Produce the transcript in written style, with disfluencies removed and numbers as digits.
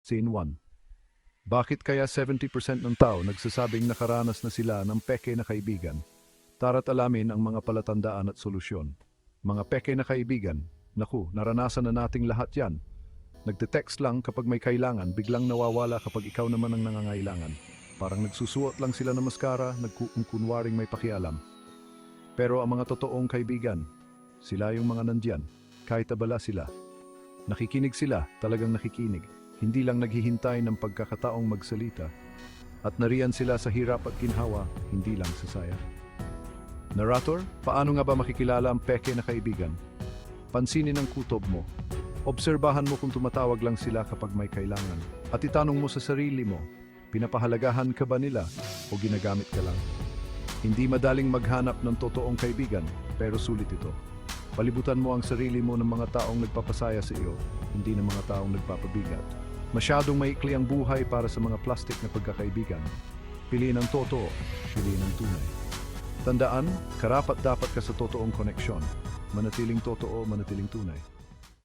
Scene 1. Bakit kaya 70% ng tao nagsasabing nakaranas na sila ng peke na kaibigan? Tara't alamin ang mga palatandaan at solusyon. Mga peke na kaibigan, naku, naranasan na nating lahat yan. Nagte-text lang kapag may kailangan, biglang nawawala kapag ikaw naman ang nangangailangan. Parang nagsusuot lang sila ng maskara, nagkukunwaring may pakialam. Pero ang mga totoong kaibigan, sila yung mga nandyan, kahit abala sila. Nakikinig sila, talagang nakikinig. Hindi lang naghihintay ng pagkakataong magsalita. At nariyan sila sa hirap at ginhawa, hindi lang sa saya. Narrator, paano nga ba makikilala ang peke na kaibigan? Pansinin ang kutob mo. Obserbahan mo kung tumatawag lang sila kapag may kailangan. At itanong mo sa sarili mo, pinapahalagahan ka ba nila o ginagamit ka lang? Hindi madaling maghanap ng totoong kaibigan, pero sulit ito. Palibutan mo ang sarili mo ng mga taong nagpapasaya sa iyo, hindi ng mga taong nagpapabigat. Masyadong maikli ang buhay para sa mga plastic na pagkakaibigan. Piliin ang totoo, piliin ang tunay. Tandaan, karapat-dapat ka sa totoong koneksyon. Manatiling totoo, manatiling tunay.